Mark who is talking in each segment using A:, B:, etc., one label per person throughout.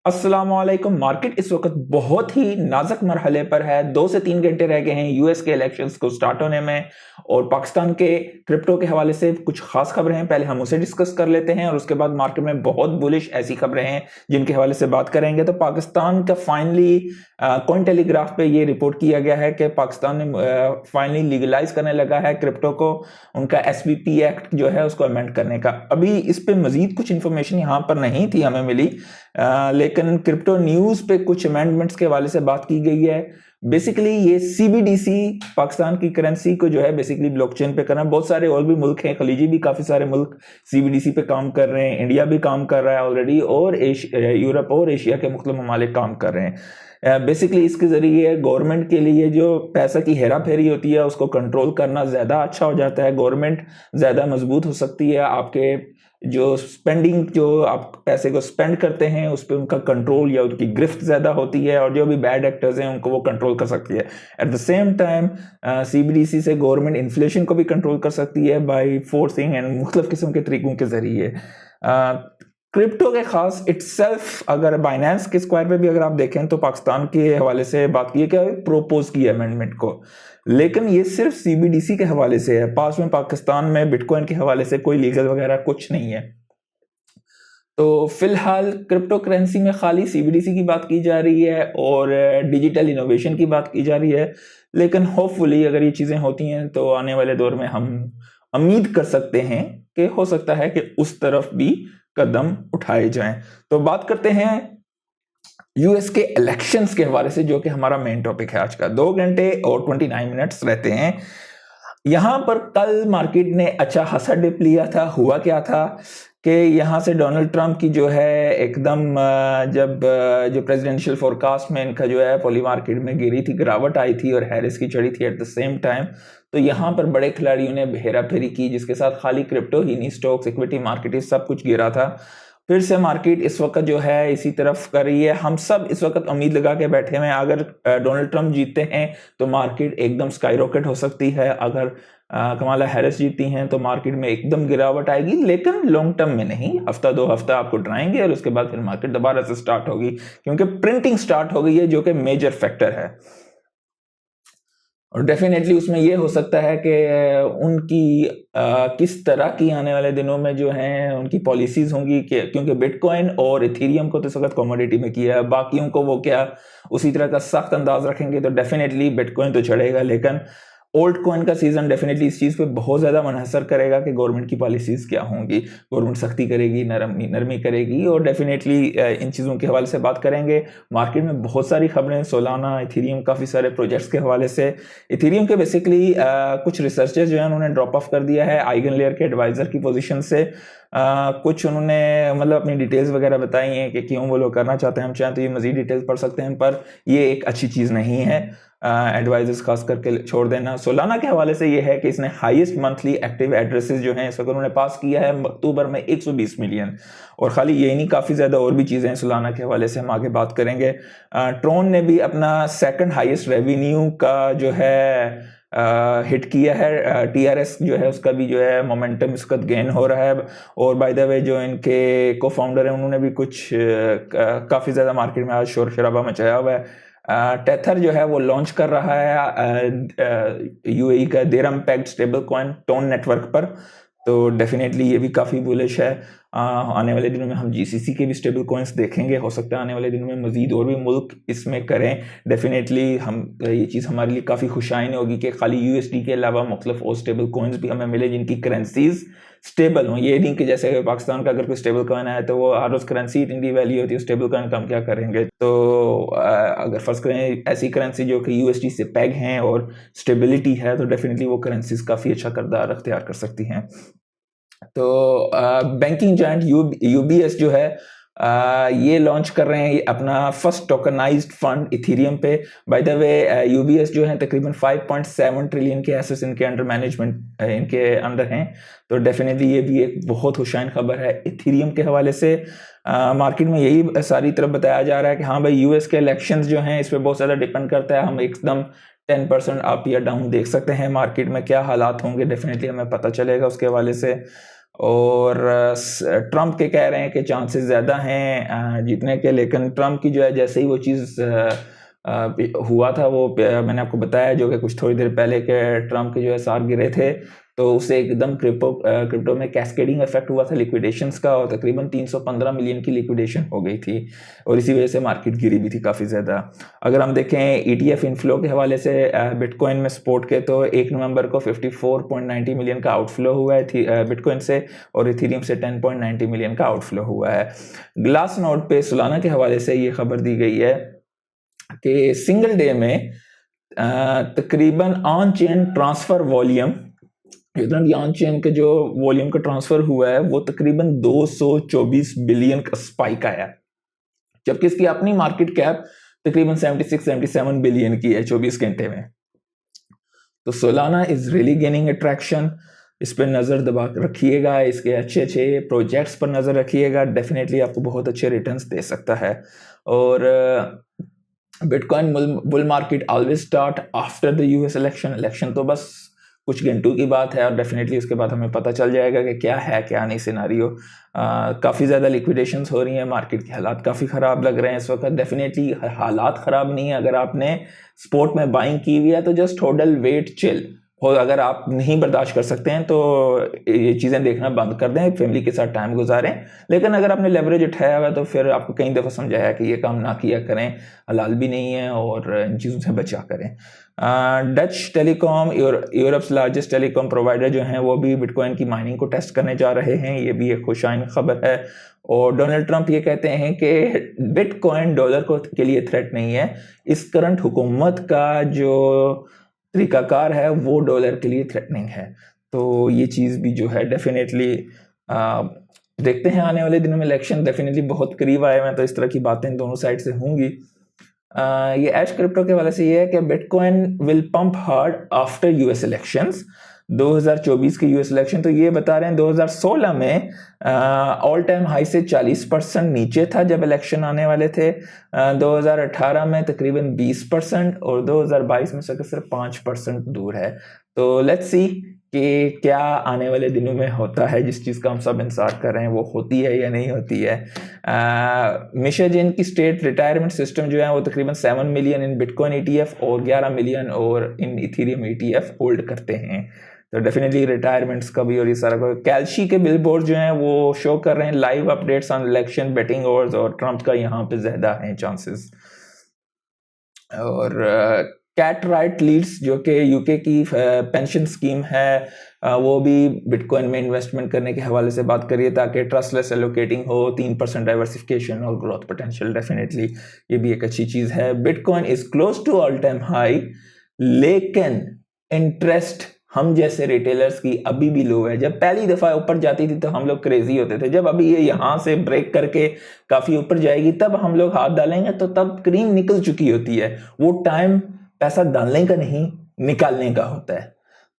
A: अस्सलामुअलैकुम। मार्केट इस वक्त बहुत ही नाजुक मरहले पर है। 2 से 3 घंटे रह गए हैं यूएस के इलेक्शंस को स्टार्ट होने में और पाकिस्तान के क्रिप्टो के हवाले से कुछ खास खबरें हैं। पहले हम उसे डिस्कस कर लेते हैं और उसके बाद मार्केट में बहुत बुलिश ऐसी खबरें हैं जिनके हवाले से बात करेंगे। तो पाकिस्तान का फाइनली कॉइन टेलीग्राफ पे ये रिपोर्ट किया गया है कि पाकिस्तान ने फाइनली लीगलाइज करने लगा है क्रिप्टो को। उनका एसवीपी एक्ट जो है उसको अमेंड करने का। अभी इस पे मजीद कुछ इन्फॉर्मेशन यहाँ पर नहीं थी हमें मिली, लेकिन क्रिप्टो न्यूज पे कुछ अमेंडमेंट्स के हवाले से बात की गई है। बेसिकली ये सीबीडीसी पाकिस्तान की करेंसी को जो है बेसिकली ब्लॉकचेन पे करना। बहुत सारे और भी मुल्क हैं, खलीजी भी काफी सारे मुल्क सीबीडीसी पे काम कर रहे हैं। इंडिया भी काम कर रहा है ऑलरेडी और यूरोप और एशिया के मुख्तलिफ ममालिक काम कर रहे हैं। बेसिकली इसके जरिए गवर्नमेंट के लिए जो पैसा की हेरा फेरी होती है उसको कंट्रोल करना ज़्यादा अच्छा हो जाता है। गवर्नमेंट ज़्यादा मजबूत हो सकती है। आपके जो स्पेंडिंग, जो आप पैसे को स्पेंड करते हैं उस पर उनका कंट्रोल या उनकी गिरफ्त ज़्यादा होती है और जो भी बैड एक्टर्स हैं उनको वो कंट्रोल कर सकती है। At the same time CBDC से गवर्नमेंट इन्फ्लेशन को भी कंट्रोल कर सकती है बाय फोर्सिंग एंड मुख्तलिफ किस्म के तरीकों के ज़रिए। क्रिप्टो के खास इट्सेल्फ अगर बाइनेंस के स्क्वायर पे भी अगर आप देखें तो पाकिस्तान के हवाले से बात की है कि प्रोपोज की अमेंडमेंट को, लेकिन ये सिर्फ सीबीडीसी के हवाले से है। पास में पाकिस्तान में बिटकॉइन के हवाले से कोई लीगल वगैरह कुछ नहीं है। तो फिलहाल क्रिप्टो करेंसी में खाली सीबीडीसी की बात की जा रही है और डिजिटल इनोवेशन की बात की जा रही है, लेकिन होपफुली अगर ये चीज़ें होती हैं तो आने वाले दौर में हम उम्मीद कर सकते हैं कि हो सकता है कि उस तरफ भी कदम उठाए जाएं। तो बात करते हैं यूएस के इलेक्शंस के हवाले से, जो कि हमारा मेन टॉपिक है आज का। 2 घंटे और 29 मिनट्स रहते हैं। यहां पर कल मार्केट ने अच्छा खासा डिप लिया था। हुआ क्या था कि यहां से डोनाल्ड ट्रंप की जो है एकदम जब जो प्रेसिडेंशियल फोरकास्ट में इनका जो है पॉली मार्केट में गिरी थी, गिरावट आई थी और हैरिस की चढ़ी थी एट द सेम टाइम। तो यहां पर बड़े खिलाड़ियों ने हेरा फेरी की, जिसके साथ खाली क्रिप्टो ही नहीं, स्टॉक्स, इक्विटी मार्केट, सब कुछ गिरा था। फिर से मार्केट इस वक्त जो है इसी तरफ कर रही है। हम सब इस वक्त उम्मीद लगा के बैठे हुए हैं अगर डोनाल्ड ट्रंप जीतते हैं तो मार्केट एकदम स्काई रॉकेट हो सकती है। अगर कमाला हैरिस जीतती हैं तो मार्केट में एकदम गिरावट आएगी, लेकिन लॉन्ग टर्म में नहीं। हफ्ता 2 हफ्ता आपको डराएंगे और उसके बाद फिर मार्केट दोबारा से स्टार्ट होगी, क्योंकि प्रिंटिंग स्टार्ट हो गई है जो कि मेजर फैक्टर है। और डेफिनेटली उसमें ये हो सकता है कि उनकी किस तरह की आने वाले दिनों में जो हैं उनकी पॉलिसीज होंगी, क्योंकि बिटकॉइन और इथेरियम को तो इस वक्त कमोडिटी में किया है, बाकियों को वो क्या उसी तरह का सख्त अंदाज रखेंगे। तो डेफिनेटली बिटकॉइन तो चढ़ेगा, लेकिन ओल्ड कॉइन का सीजन डेफिनेटली इस चीज़ पे बहुत ज़्यादा मुनहसर करेगा कि गवर्नमेंट की पॉलिसीज़ क्या होंगी। गवर्नमेंट सख्ती करेगी, नरमी करेगी, और डेफिनेटली इन चीज़ों के हवाले से बात करेंगे। मार्केट में बहुत सारी खबरें, सोलाना, इथेरियम, काफ़ी सारे प्रोजेक्ट्स के हवाले से। इथेरियम के बेसिकली कुछ रिसर्चर्स जो है उन्होंने ड्रॉप ऑफ कर दिया है आइगन लेयर के एडवाइज़र की पोजीशन से। कुछ उन्होंने मतलब अपनी डिटेल्स वगैरह बताई हैं कि क्यों वो लोग करना चाहते हैं। हम चाहें तो ये मज़ीद डिटेल्स पढ़ सकते हैं, पर ये एक अच्छी चीज़ नहीं है एडवाइजर्स खास करके छोड़ देना। सोलाना के हवाले से ये है कि इसने हाईएस्ट मंथली एक्टिव एड्रेसेस जो हैं इस वक्त उन्होंने पास किया है अक्टूबर में 120 मिलियन। और खाली यही नहीं, काफ़ी ज़्यादा और भी चीज़ें हैं सोलाना के हवाले से, हम आगे बात करेंगे। ट्रोन ने भी अपना सेकंड हाईएस्ट रेवेन्यू का जो है हिट किया है। टीआरएस जो है उसका भी जो है मोमेंटम इसका गेन हो रहा है। और बाय द वे जो इनके को फाउंडर हैं उन्होंने भी कुछ काफ़ी ज़्यादा मार्केट में आज शोर शराबा मचाया हुआ है। टेथर जो है वो लॉन्च कर रहा है यूएई का dirham pegged stable coin TON network पर। तो डेफिनेटली ये भी काफ़ी बुलिश है। आने वाले दिनों में हम जीसीसी के भी स्टेबल कॉइन्स देखेंगे। हो सकता है आने वाले दिनों में मजीद और भी मुल्क इसमें करें। डेफिनेटली हम ये चीज़ हमारे लिए काफ़ी खुशाइन होगी कि खाली यूएसडी के अलावा मुख्तलिफ और स्टेबल कॉइन्स भी हमें मिले जिनकी करेंसीज स्टेबल हों। ये नहीं कि जैसे पाकिस्तान का अगर कोई स्टेबल कॉइन आया तो वो हर रोज़ करेंसी इतनी वैल्यू होती है, स्टेबल कॉइन का हम क्या करेंगे। तो अगर फर्ज करें ऐसी करेंसी जो कि यूएसडी से पैग हैं और स्टेबिलिटी है, तो डेफिनेटली वो करेंसीज काफ़ी अच्छा किरदार अख्तियार कर सकती हैं। तो बैंकिंग जायंट यूबीएस जो है ये लॉन्च कर रहे हैं अपना फर्स्ट टोकनाइज्ड फंड इथेरियम पे। बाय द वे यूबीएस जो है तकरीबन 5.7 ट्रिलियन के एसेट्स इनके अंडर मैनेजमेंट इनके अंडर हैं। तो डेफिनेटली ये भी एक बहुत खुशाइन खबर है इथेरियम के हवाले से। मार्केट में यही सारी तरफ बताया जा रहा है कि हाँ भाई यूएस के इलेक्शंस जो हैं इस पर बहुत ज़्यादा डिपेंड करता है। हम एकदम 10% अप या डाउन देख सकते हैं। मार्केट में क्या हालात होंगे डेफिनेटली हमें पता चलेगा उसके हवाले से। और ट्रम्प के कह रहे हैं कि चांसेस ज़्यादा हैं जीतने के, लेकिन ट्रम्प की जो है जैसे ही वो चीज़ हुआ था, वो मैंने आपको बताया जो कि कुछ थोड़ी देर पहले के ट्रम्प के जो है सार गिरे थे, तो उससे एकदम क्रिप्टो में कैस्केडिंग इफेक्ट हुआ था लिक्विडेशंस का, और तकरीबन 315 मिलियन की लिक्विडेशन हो गई थी, और इसी वजह से मार्केट गिरी भी थी काफ़ी ज़्यादा। अगर हम देखें ETF इनफ्लो के हवाले से बिटकॉइन में सपोर्ट के, तो 1 नवंबर को 54.90 मिलियन का आउटफ्लो हुआ है बिटकॉइन से, और इथेरियम से 10.90 मिलियन का आउटफ्लो हुआ है। ग्लास नोड पे सोलाना के हवाले से ये खबर दी गई है कि सिंगल डे में तकरीबन on chain transfer volume, on chain के जो वॉल्यूम का ट्रांसफर हुआ है वो तकरीबन 224 बिलियन का स्पाइक आया, जबकि इसकी अपनी मार्केट कैप तकरीबन 76-77 बिलियन की है 24 घंटे में। तो Solana is really gaining attraction, इस पर नज़र दबा रखिएगा, इसके अच्छे अच्छे प्रोजेक्ट्स पर नज़र रखिएगा, डेफिनेटली आपको बहुत अच्छे रिटर्न्स दे सकता है। और bitcoin bull market always start after the US election तो बस कुछ घंटों की बात है, और डेफिनेटली उसके बाद हमें पता चल जाएगा कि क्या है क्या नहीं सिनारियो। काफ़ी ज़्यादा लिक्विडेशंस हो रही हैं, मार्केट के हालात काफ़ी ख़राब लग रहे हैं इस वक्त। डेफिनेटली हालात ख़राब नहीं है, अगर आपने स्पोर्ट में बाइंग की हुई है तो जस्ट होल्ड, वेट, चिल। और अगर आप नहीं बर्दाश्त कर सकते हैं तो ये चीज़ें देखना बंद कर दें, फैमिली के साथ टाइम गुजारें। लेकिन अगर आपने लेवरेज उठाया हुआ है तो फिर आपको कई दफ़ा समझाया कि ये काम ना किया करें, हलाल भी नहीं है, और इन चीज़ों से बचा करें। Dutch telecom, Europe's largest telecom provider जो हैं वो भी बिटकॉइन की माइनिंग को टेस्ट करने जा रहे हैं, ये भी एक खुशाइन खबर है। और डोनाल्ड ट्रंप ये कहते हैं कि बिटकॉइन डॉलर को के लिए थ्रेट नहीं है, इस करंट हुकूमत का जो तरीकाकार है वो डॉलर के लिए थ्रेटनिंग है। तो ये चीज़ भी जो है डेफिनेटली देखते हैं आने वाले दिनों में। इलेक्शन डेफिनेटली बहुत करीब आए हैं, तो इस तरह की बातें दोनों साइड से होंगी। ये ऐश क्रिप्टो के वाले से ये है कि bitcoin will pump hard after US elections. 2024 के US इलेक्शन, तो ये बता रहे हैं 2016 में ऑल टाइम हाई से 40% नीचे था जब इलेक्शन आने वाले थे, 2018 में तकरीबन 20%, और 2022 में सिर्फ 5% दूर है। तो लेट्स सी कि क्या आने वाले दिनों में होता है, जिस चीज़ का हम सब इंतजार कर रहे हैं वो होती है या नहीं होती है। मिशा जैन की स्टेट रिटायरमेंट सिस्टम जो है वो तकरीबन 7 मिलियन इन बिटकॉइन ETF और 11 मिलियन और इन इथेरियम ETF होल्ड करते हैं। तो डेफिनेटली रिटायरमेंट्स का भी और ये सारा कैल्शी के बिलबोर्ड जो हैं वो शो कर रहे हैं live updates on election betting overs, और ट्रंप का यहाँ पे ज़्यादा हैं चांसेस। और कैट राइट लीड्स जो कि यूके की पेंशन स्कीम है, वो भी बिटकॉइन में इन्वेस्टमेंट करने के हवाले से बात करिए ताकि ट्रस्टलेस एलोकेटिंग हो, 3% डाइवर्सिफिकेशन और ग्रोथ पोटेंशियल, डेफिनेटली ये भी एक अच्छी चीज़ है। Bitcoin is close to all time high, लेकिन इंटरेस्ट हम जैसे रिटेलर्स की अभी भी लो है। जब पहली दफ़ा ऊपर जाती थी तो हम लोग क्रेजी होते थे, जब अभी ये यहाँ से ब्रेक करके काफ़ी ऊपर जाएगी तब हम लोग हाथ डालेंगे, तो तब क्रीम निकल चुकी होती है। वो टाइम पैसा डालने का नहीं, निकालने का होता है।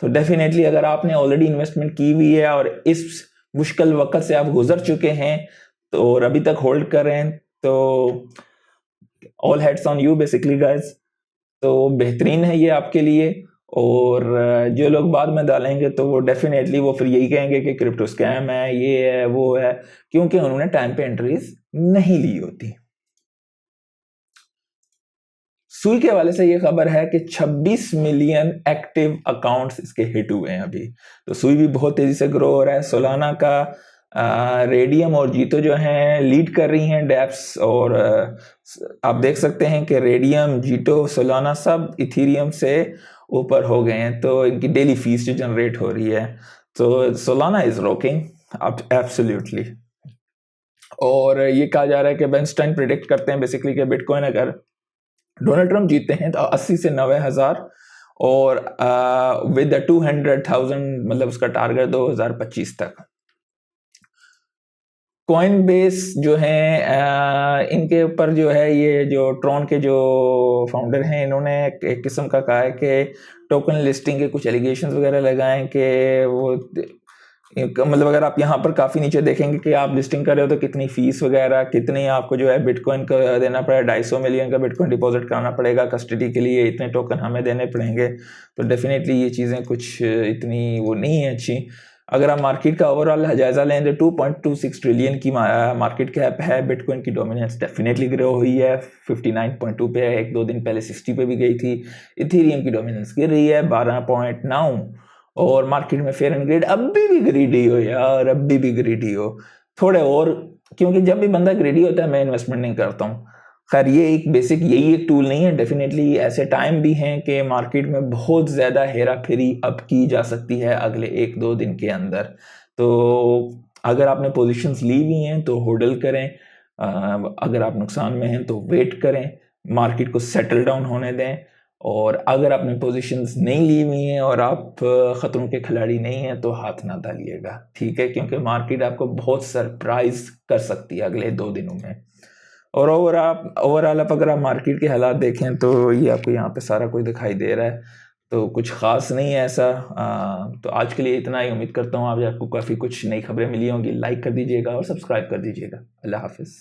A: तो डेफिनेटली अगर आपने ऑलरेडी इन्वेस्टमेंट की हुई है और इस मुश्किल वक्त से आप गुजर चुके हैं तो और अभी तक होल्ड कर रहे हैं, तो all heads on you basically guys. तो बेहतरीन है ये आपके लिए। और जो लोग बाद में डालेंगे तो वो डेफिनेटली वो फिर यही कहेंगे कि क्रिप्टो स्कैम है, ये है, वो है, क्योंकि उन्होंने टाइम पे एंट्रीज नहीं ली होती। सुई के हवाले से ये खबर है कि 26 मिलियन एक्टिव अकाउंट्स इसके हिट हुए हैं अभी। तो सुई भी बहुत तेजी से ग्रो हो रहा है। सोलाना का रेडियम और जीतो जो हैं लीड कर रही हैं डेप्स, और आप देख सकते हैं कि रेडियम, जीतो, सोलाना सब इथेरियम से ऊपर हो गए हैं, तो इनकी डेली फीस जो जनरेट हो रही है, तो सोलाना इज रॉकिंग एब्सोल्युटली। और ये कहा जा रहा है कि बेंस्टाइन प्रिडिक्ट करते हैं बेसिकली कि बिटकॉइन अगर डोनाल्ड ट्रंप जीतते हैं तो 80 से 90,000 और विद 200,000 मतलब उसका टारगेट 2025 तक। कॉइन बेस जो है इनके ऊपर जो है ये जो ट्रॉन के जो फाउंडर हैं इन्होंने एक किस्म का कहा है कि टोकन लिस्टिंग के कुछ एलिगेशंस वगैरह लगाएं कि वो मतलब अगर आप यहाँ पर काफ़ी नीचे देखेंगे कि आप लिस्टिंग कर रहे हो तो कितनी फीस वगैरह, कितनी आपको जो है बिटकॉइन का देना पड़ेगा, 250 मिलियन का बिटकॉइन डिपॉजिट कराना पड़ेगा, कस्टडी के लिए इतने टोकन हमें देने पड़ेंगे। तो डेफिनेटली ये चीज़ें कुछ इतनी वो नहीं है अच्छी। अगर आप मार्केट का ओवरऑल जायजा लें तो 2.26 ट्रिलियन की मार्केट कैप है। बिटकॉइन की डोमिनेंस डेफिनेटली ग्रो हुई है, 59.2 पे है, 1-2 दिन पहले 60 पे भी गई थी। इथेरियम की डोमिनेंस गिर रही है 12.9, और मार्केट में फेयर एंड ग्रेड अभी भी ग्रीडी हो यार, अभी भी ग्रीडी हो थोड़े और, क्योंकि जब भी बंदा ग्रीडी होता है मैं इन्वेस्टमेंट नहीं करता हूँ। खैर ये एक बेसिक यही एक टूल नहीं है, डेफिनेटली ऐसे टाइम भी हैं कि मार्केट में बहुत ज़्यादा हेरा फेरी अब की जा सकती है अगले 1-2 दिन के अंदर। तो अगर आपने पोजीशंस ली हुई हैं तो होल्ड करें, अगर आप नुकसान में हैं तो वेट करें, मार्केट को सेटल डाउन होने दें। और अगर आपने पोजीशंस नहीं ली हुई हैं और आप ख़तरों के खिलाड़ी नहीं हैं तो हाथ ना डालिएगा, ठीक है, क्योंकि मार्केट आपको बहुत सरप्राइज कर सकती है अगले 2 दिनों में। और ओवरऑल आप अगर आप मार्केट के हालात देखें तो ये आपको यहाँ पे सारा कुछ दिखाई दे रहा है, तो कुछ ख़ास नहीं है ऐसा। तो आज के लिए इतना ही, उम्मीद करता हूँ आज आपको काफ़ी कुछ नई खबरें मिली होंगी। लाइक कर दीजिएगा और सब्सक्राइब कर दीजिएगा। अल्लाह हाफ़िज़।